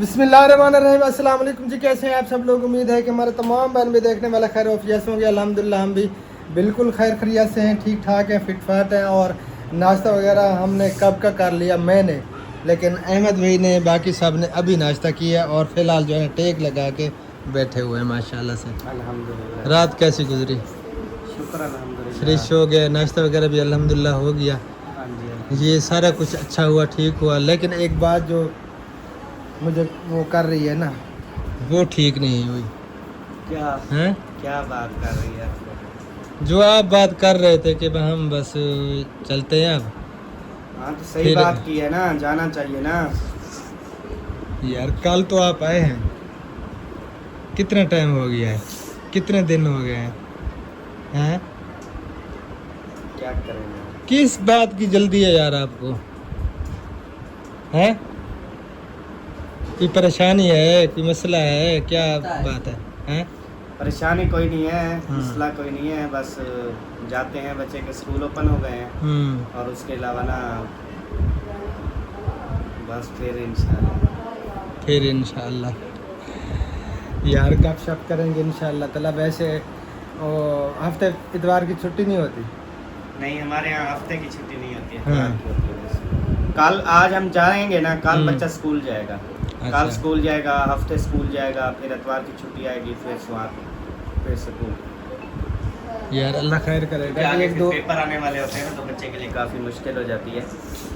बिस्मिल्लाहिर्रहमानिर्रहीम। अस्सलाम वालेकुम जी, कैसे हैं आप सब लोग। उम्मीद है कि हमारे तमाम बहन भी देखने वाले खैर वफियत से होंगे। अल्हम्दुलिल्लाह हम भी बिल्कुल खैर खैरियत से हैं, ठीक ठाक हैं, फिट फाट हैं। और नाश्ता वगैरह हमने कब का कर लिया मैंने, लेकिन अहमद भाई ने बाकी सब ने अभी नाश्ता किया और फ़िलहाल जो है टेक लगा के बैठे हुए हैं माशाल्लाह से। अल्हम्दुलिल्लाह। रात कैसी गुजरी? शुक्र अल्हम्दुलिल्लाह। फ्रेश हो गया, नाश्ता वगैरह भी अल्हम्दुलिल्लाह हो गया। हाँ जी। ये सारा कुछ अच्छा हुआ, ठीक हुआ। लेकिन एक बात जो मुझे वो कर रही है ना, वो ठीक नहीं हुई। क्या हैं? क्या बात कर रही है? जो आप बात कर रहे थे कि हम बस चलते हैं अब। हाँ तो सही फिर- बात की है ना, जाना चाहिए ना। यार कल तो आप आए हैं, कितना टाइम हो गया है, कितने दिन हो गए हैं? क्या करेंगे? किस बात की जल्दी है यार आपको? हैं? कोई परेशानी है, कोई मसला है, क्या बात है? हैं? परेशानी कोई नहीं है, हाँ। मसला कोई नहीं है, बस जाते हैं, बच्चे के स्कूल ओपन हो गए हैं और उसके अलावा ना बस फिर इंशाल्लाह यार गप शप करेंगे इंशाल्लाह ताला। वैसे हफ्ते इतवार की छुट्टी नहीं होती? नहीं, हमारे यहाँ हफ्ते की छुट्टी नहीं होती है, हाँ। इतवार की होती है बस। कल आज हम जाएंगे ना, कल बच्चा स्कूल जाएगा। अच्छा। कल स्कूल जाएगा, हफ्ते स्कूल जाएगा, फिर इतवार की छुट्टी आएगी, फिर सोमवार फिर स्कूल। यार अल्लाह खैर करेगा। आगे एक फिर दो पेपर आने वाले होते हैं ना, तो बच्चे के लिए काफ़ी मुश्किल हो जाती है,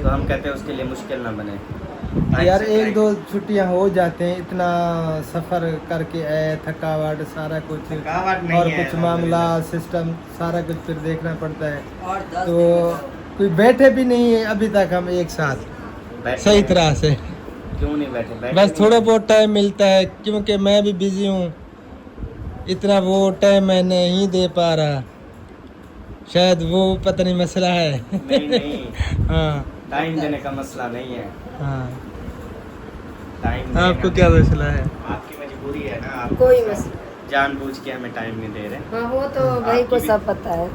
तो हम कहते हैं उसके लिए मुश्किल ना बने। यार एक दो छुट्टियां हो जाते हैं, इतना सफ़र करके आए, थकावट सारा कुछ, थकावट नहीं और है, कुछ मामला सिस्टम सारा कुछ फिर देखना पड़ता है। तो कोई बैठे भी नहीं है अभी तक हम एक साथ बैठे सही हैं। तरह से। क्यों नहीं बैठे बस नहीं थोड़ा हैं। बहुत टाइम मिलता है क्योंकि मैं भी बिजी हूँ, इतना वो टाइम मैं नहीं दे पा रहा। शायद वो पता नहीं मसला है। नहीं हाँ टाइम देने का मसला नहीं है, हाँ। टाइम आपको क्या मसला है? आपकी मजबूरी है ना, आप कोई मसला जानबूझ के हमें टाइम नहीं दे रहे। हाँ, वो तो भाई को आपकी भी- सब पता है।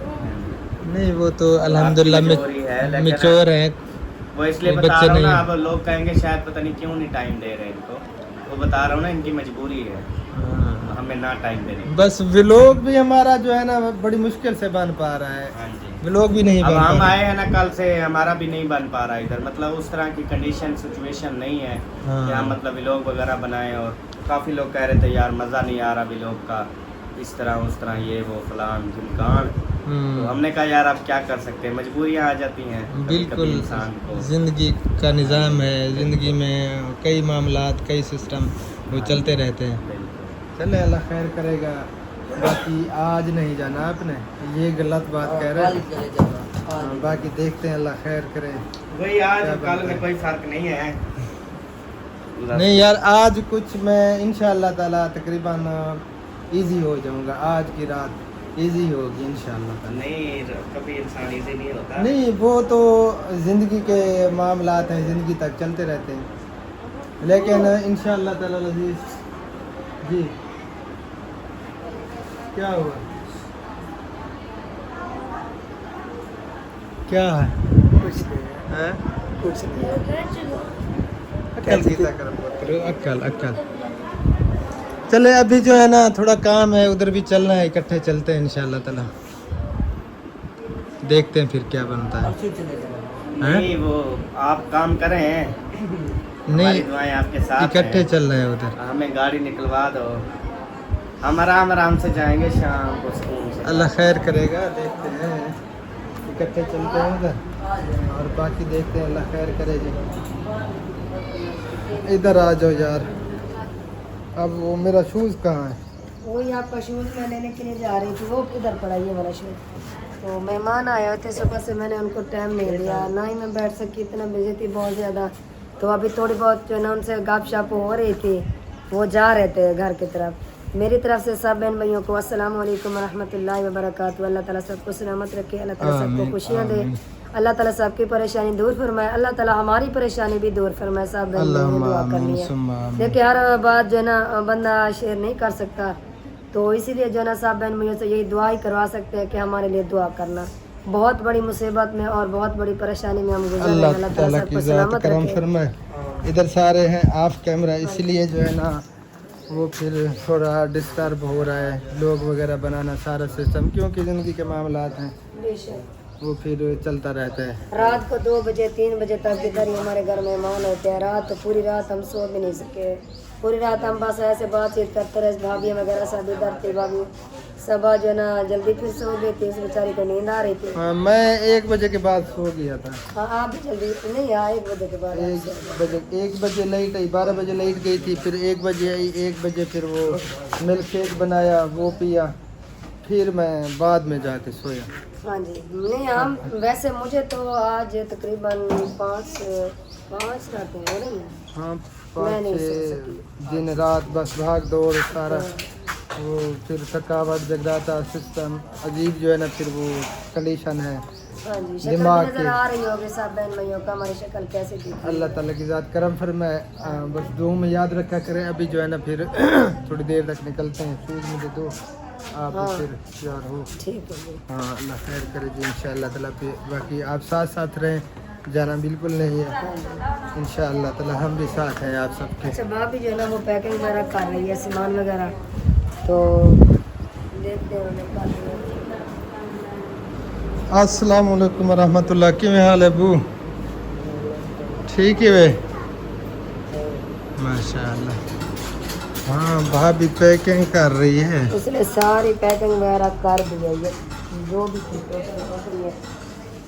नहीं वो तो अल्हम्दुलिल्लाह आपकी मजबूरी है, लेकिन मिचोर है। वो इसलिए कोई बता बच्चे रहा हूँ ना, नहीं अब लोग कहेंगे शायद पता नहीं क्यों नहीं टाइम दे रहे इनको, वो बता रहा हूँ ना, इनकी मजबूरी है हाँ। हमें ना टाइम देने। बस व्लॉग भी हमारा जो है ना बड़ी मुश्किल से बन पा रहा है। हाँ जी। व्लॉग भी नहीं अब बन हम पा आए हैं ना कल से, हमारा भी नहीं बन पा रहा इधर, मतलब उस तरह की कंडीशन सिचुएशन नहीं है हाँ। कि हम मतलब व्लॉग वगैरह बनाएं। और काफ़ी लोग कह रहे थे यार मज़ा नहीं आ रहा व्लॉग का, इस तरह उस तरह, ये वो फलान ढिमकान। तो हमने कहा यार अब क्या कर सकते हैं, मजबूरियाँ आ जाती हैं कभी बिल्कुल। इंसान को। ज़िंदगी का निज़ाम है, ज़िंदगी में कई मामलात, कई सिस्टम वो चलते रहते हैं। बिल्कुल। चले अल्लाह खैर करेगा। बाकी आज नहीं जाना आपने, ये गलत बात कह रहे हैं। हाँ, बाकी देखते हैं, अल्लाह खैर करे। वही आज क्या कल बनता में है? कोई फर्क नहीं है। नहीं यार आज कुछ मैं इंशाअल्लाह ताला तकरीबन इजी हो जाऊंगा, आज की रात इजी होगी इंशाअल्लाह ताला। नहीं, कभी इंसान इजी नहीं होता। नहीं वो तो ज़िंदगी के मामलात हैं, ज़िंदगी तक चलते रहते हैं, लेकिन इंशाअल्लाह ताला अज़ीज़ जी। क्या हुआ? क्या है? कुछ नहीं हैं? कुछ नहीं अक्ल की ताकत मत करो, अक्ल अक्ल। चले अभी जो है ना थोड़ा काम है, उधर भी चलना है, इकट्ठे चलते हैं इंशाअल्लाह ताला। देखते हैं फिर क्या बनता है। नहीं वो आप काम करें, हमारी नहीं दुआएं आपके साथ इकट्ठे हैं। चल रहे हैं उधर। हमें गाड़ी निकलवा दो, हम आराम आराम से जाएंगे शाम को स्कूल से। अल्लाह खैर करेगा, देखते हैं, इकट्ठे चलते हैं उधर और बाकी देखते हैं, अल्लाह खैर करे जी। इधर आ जाओ यार। अब वो मेरा शूज़ कहाँ है? वो यहाँ पर शूज़ मैं लेने के लिए जा रही थी, वो किधर पड़ा ये वाला शूज़। तो मेहमान आए हुए थे सुबह से, मैंने उनको टाइम नहीं दिया, ना ही मैं बैठ सकी, इतना बिजी थी बहुत ज़्यादा। तो अभी थोड़ी बहुत जो है ना उनसे गप शप हो रही थी, वो जा रहे थे घर की तरफ। मेरी तरफ से सब बहन भाइयों को अस्सलाम वालेकुम रहमतुल्लाहि व बरकातहू। अल्लाह ताला सबको सलामत रखे, अल्लाह ताला सबको आमीन, खुशियाँ दे, आमीन। अल्लाह ताला सबकी परेशानी दूर फरमाए, अल्लाह ताला हमारी परेशानी भी दूर फरमाए। सब बहन भाइयों ने दुआ करनी है। देखिए हर बात जो है ना बंदा शेयर नहीं कर सकता, तो इसीलिए जो है ना सब बहन भाइयों से यही दुआ ही करवा सकते हैं कि हमारे लिए दुआ करना। बहुत बड़ी मुसीबत में और बहुत बड़ी परेशानी में हम गुजर रहे हैं, अल्लाह अल्लाह ताला ताला की सबको ज़ात सलामत करम रखे। फरमाए। इधर सारे हैं ऑफ कैमरा, इसलिए जो है ना वो फिर थोड़ा डिस्टर्ब हो रहा है लोग वगैरह बनाना सारा सिस्टम, क्योंकि ज़िंदगी के मामलात हैं बेशक वो फिर चलता रहता है। रात को 2 बजे 3 बजे तक इधर ही हमारे घर मेहमान होते हैं। रात तो पूरी रात हम सो भी नहीं सके, पूरी रात हम बस ऐसे बातचीत करते रहे। भाभी वगैरह सब इधर थी, भाभी सब जो है ना जल्दी फिर सो गई थी, उस बेचारी को नींद आ रही थी। हाँ, मैं 1 बजे के बाद सो गया था। हाँ आप भी जल्दी नहीं यहाँ 1 बजे के बाद आप सो गए। 1 बजे लाइट आई, 12 बजे लाइट गई थी, फिर 1 बजे आई, 1 बजे फिर वो मिल्क शेक बनाया वो पिया, फिर मैं बाद में जाके सोया। हाँ जी नहीं हम वैसे मुझे तो आज तकरीबन 5 रातें हो रही हैं। हाँ मैं नहीं 5 सो सकी। दिन रात बस भाग दौड़ सारा वो, फिर थकावट जगराता सिस्टम अजीब जो है ना, फिर वो कंडीशन है। हाँ जी शक्ल दिमाग भी नजर के- आ रही होगी सब बहन भाइयों का, हमारी शक्ल कैसी थी। अल्लाह ताला की ज़ात करम फरमाए। बस दुआ में याद रखा करें। अभी जो है ना फिर थोड़ी देर तक निकलते हैं, शूज़ मुझे दो, आप हाँ। फिर तैयार हो। ठीक है जी। हाँ अल्लाह खैर करे जी इंशाअल्लाह ताला। फिर बाकी आप साथ साथ रहें, जाना बिल्कुल नहीं है हाँ जी। इंशाअल्लाह ताला, हम भी साथ हैं आप सबके। अच्छा भाभी जो है ना वो पैकिंग वगैरह कर रही है सामान वगैरह, तो देखते हैं उन्हें कर रही है। अस्सलाम वालेकुम रहमतुल्लाह, किवें हाल है बू? ठीक है वे माशाअल्लाह। हाँ भाभी पैकिंग कर रही है। उसने सारी पैकिंग वगैरह कर दी है, ये जो भी थी टोटल है।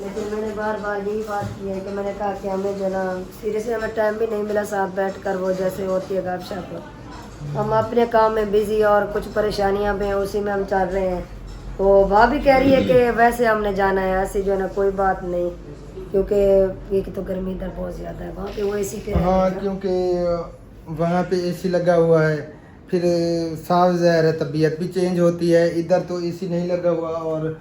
लेकिन मैंने बार बार यही बात की है कि मैंने कहा कि हमें जो ना सीरियसली हमें टाइम भी नहीं मिला साथ बैठ कर वो जैसे होती है गपशप। हम अपने काम में बिजी और कुछ परेशानियां भी हैं, उसी में हम चल रहे हैं। तो भाभी कह रही है कि वैसे हमने जाना है, ऐसी जो है ना कोई बात नहीं, क्योंकि एक तो गर्मी इधर बहुत ज़्यादा है, वहाँ पे वो एसी पे हाँ रहेगा। क्योंकि वहाँ पे एसी लगा हुआ है, फिर साफ ज़ाहिर है तबीयत भी चेंज होती है। इधर तो एसी नहीं लगा हुआ और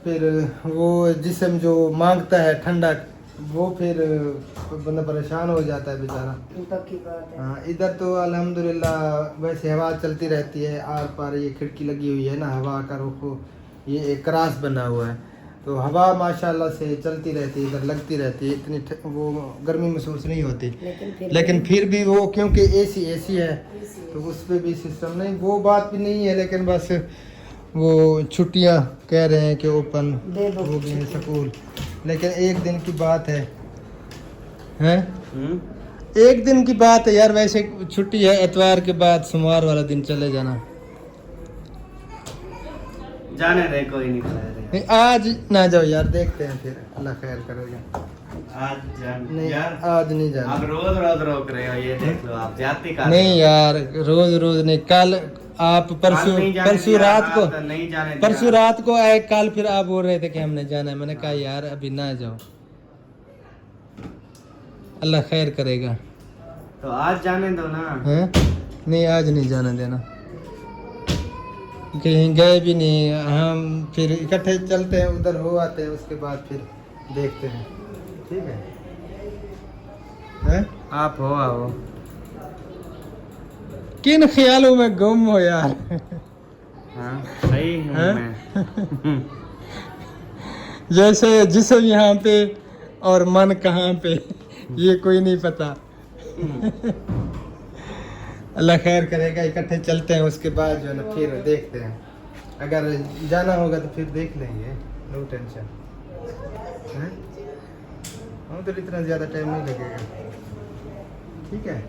फिर वो जिस्म जो मांगता है ठंडा, वो फिर बंदा परेशान हो जाता है बेचारा। पक्की बात है। हाँ इधर तो अल्हम्दुलिल्लाह वैसे हवा चलती रहती है, आर पार ये खिड़की लगी हुई है ना, हवा का रुख ये एक क्रास बना हुआ है, तो हवा माशाल्लाह से चलती रहती है, इधर लगती रहती है, इतनी वो गर्मी महसूस नहीं होती। लेकिन फिर भी वो क्योंकि एसी है तो उस पर भी सिस्टम नहीं, वो बात भी नहीं है। लेकिन बस वो छुट्टियां कह रहे हैं कि ओपन दे दो हो गई हैं स्कूल, लेकिन 1 दिन की बात है हैं? 1 दिन की बात है यार, वैसे छुट्टी है, एतवार के बाद सोमवार वाला दिन चले जाना। जाने दे, कोई नहीं खा रहे। नहीं आज ना जाओ यार, देखते हैं फिर अल्लाह खैर करेगा। आज जान नहीं यार, आज नहीं जाना। आप रोज रोज रोक रहे हो, ये देख लो आप जाती का नहीं यार रोज रोज नहीं, कल आप परसों रात को नहीं जाने परसों रात को आए, कल फिर आप बोल रहे थे कि हमने जाना है, मैंने कहा यार अभी ना जाओ, अल्लाह खैर करेगा। तो आज जाने दो ना। हैं? नहीं आज नहीं जाने देना, कहीं गए भी नहीं हम, फिर इकट्ठे चलते हैं उधर हो आते हैं, उसके बाद फिर देखते हैं, ठीक है? हैं? आप हो आओ। किन ख्यालों में गुम हो यार? हाँ सही हूँ हैं? मैं। जैसे जिस्म यहाँ पे और मन कहाँ पे, ये कोई नहीं पता। अल्लाह खैर करेगा, इकट्ठे चलते हैं, उसके बाद जो है ना फिर देखते हैं, अगर जाना होगा तो फिर देख लेंगे, नो टेंशन। हैं? उधर इतना ज़्यादा टाइम नहीं लगेगा, ठीक है?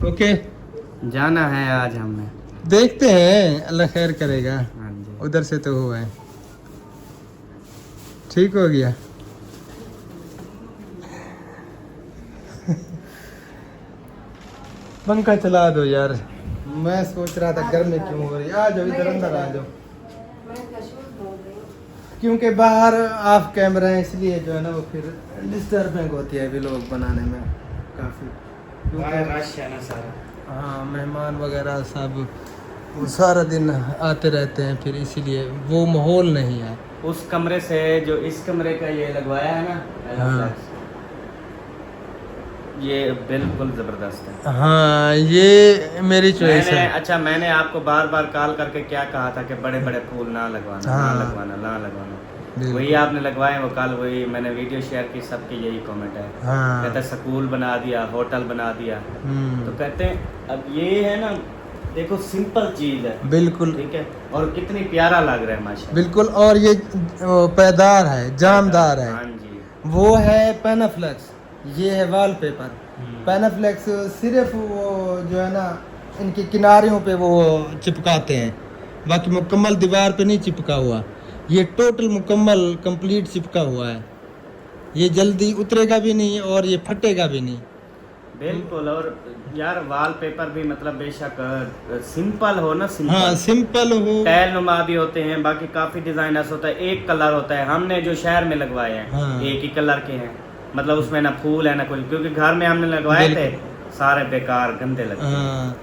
ओके जाना है आज हमें। देखते हैं, अल्लाह खैर करेगा। हाँ जी। उधर से तो हुआ है, ठीक हो गया। पंखा चला दो यार, मैं सोच रहा था गर्मी क्यों हो रही है। आ जाओ इधर अंदर आ जाओ, क्योंकि बाहर ऑफ कैमरा है, इसलिए जो है ना वो फिर डिस्टर्बिंग होती है व्लॉग बनाने में काफ़ी, क्योंकि रश है ना सारा। हाँ मेहमान वगैरह सब वो सारा दिन आते रहते हैं, फिर इसीलिए वो माहौल नहीं है। उस कमरे से जो इस कमरे का ये लगवाया है ना, हाँ। ये बिल्कुल जबरदस्त है। हाँ ये मेरी चॉइस है। अच्छा मैंने आपको बार बार कॉल करके क्या कहा था कि बड़े बड़े फूल ना लगवाना, हाँ। ना लगवाना, ना लगवाना। वही आपने लगवाए वो कल वही मैंने वीडियो शेयर की सबके यही कमेंट है हाँ कहते हैं स्कूल बना दिया होटल बना दिया तो कहते हैं अब ये है ना देखो सिंपल चीज है बिल्कुल ठीक है और कितनी प्यारा लग रहा है माशा बिल्कुल। और ये पैदार है जामदार है। हाँ जी वो है पेनाफ्लेक्स, ये है वॉलपेपर। पेनाफ्लेक्स सिर्फ वो जो है ना इनकी किनारियों पे वो चिपकाते हैं, बाकी मुकम्मल दीवार पे नहीं चिपका हुआ। ये टोटल मुकम्मल कंप्लीट चिपका हुआ है, ये जल्दी उतरेगा भी नहीं और ये फटेगा भी नहीं। बिल्कुल। और यार वॉलपेपर भी मतलब बेशक सिंपल हो ना सिंपल हाँ सिंपल हो। टैल नुमा भी होते हैं बाकी काफी डिजाइनर्स होता है एक कलर होता है हमने जो शहर में लगवाए हैं हाँ। एक ही कलर के हैं मतलब उसमें ना फूल है ना कुछ क्योंकि घर में हमने लगवाए थे सारे बेकार गंदे लगते हाँ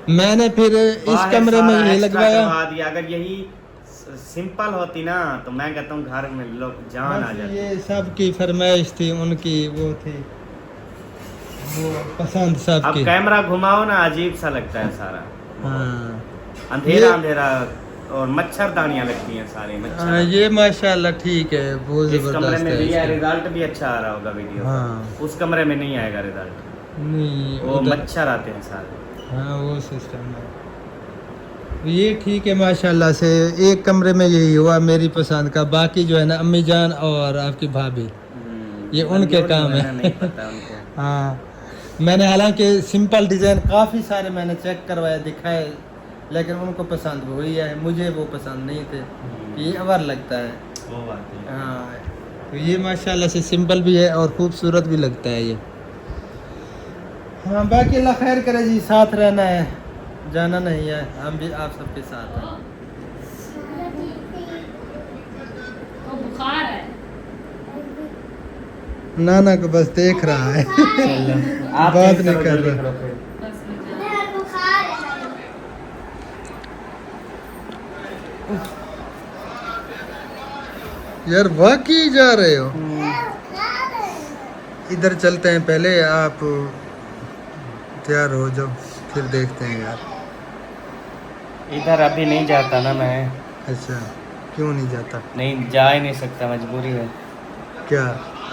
मैंने फिर इस बाहर कमरे में सारा ये एक्स्ट्रा लगवाया। करवा दिया अगर यही सिंपल होती ना तो मैं कहता हूँ घर में लोग जान आ बस जाते ये सबकी फरमाइश थी, उनकी वो थी वो पसंद अब सबकी। कैमरा घुमाओ ना अजीब सा लगता है सारा हाँ अंधेरा ये- अंधेरा और मच्छरदानियां लगती हैं सारी हाँ, मच्छर ये माशाल्लाह ठीक है, बहुत इस कमरे जबरदस्त में है भी है इसका। रिजल्ट भी अच्छा आ रहा होगा वीडियो का। हाँ उस कमरे में नहीं आएगा रिजल्ट नहीं वो उधर- मच्छर आते हैं सारे हाँ वो सिस्टम है। ये ठीक है माशाल्लाह से। एक कमरे में यही हुआ मेरी पसंद का, बाकी जो है ना अम्मी जान और आपकी भाभी ये उनके बंदियों काम जो है। ना, नहीं पता उनको हाँ मैंने हालांकि सिंपल डिज़ाइन काफ़ी सारे मैंने चेक करवाए दिखाए, लेकिन उनको पसंद हुई है, मुझे वो पसंद नहीं थे। ये अवर लगता है। वो बात है हाँ तो ये माशाल्लाह से सिंपल भी है और खूबसूरत भी लगता है ये। हाँ बाकी अल्लाह खैर करे जी, साथ रहना है जाना नहीं है, हम भी आप सबके साथ हैं। तो बुखार है नाना को बस देख रहा है आप बात चेक नहीं करो, कर जल्दी रहा। करो फिर। बस यार वाकई जा रहे हो? इधर चलते हैं पहले, आप तैयार हो जाओ फिर देखते हैं यार। इधर अभी नहीं जाता ना मैं अच्छा क्यों नहीं जाता? नहीं जा ही नहीं सकता मजबूरी है क्या?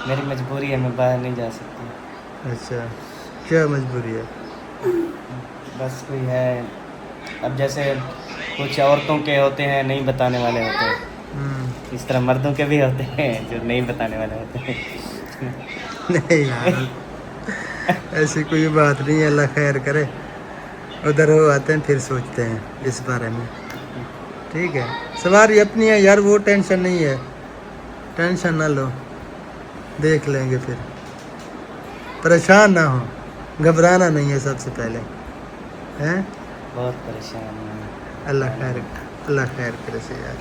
मेरी मजबूरी है मैं बाहर नहीं जा सकता अच्छा क्या मजबूरी है? बस कोई है अब जैसे कुछ औरतों के होते हैं नहीं बताने वाले होते हैं इस तरह मर्दों के भी होते हैं जो नहीं बताने वाले होते हैं नहीं यार ऐसी कोई बात नहीं है, अल्लाह खैर करे। उधर हो आते हैं फिर सोचते हैं इस बारे में, ठीक है? सवारी अपनी है यार, वो टेंशन नहीं है, टेंशन ना लो, देख लेंगे फिर। परेशान ना हो, घबराना नहीं है सबसे पहले, हैं? बहुत परेशान हूँ अल्लाह खैर करे से यार।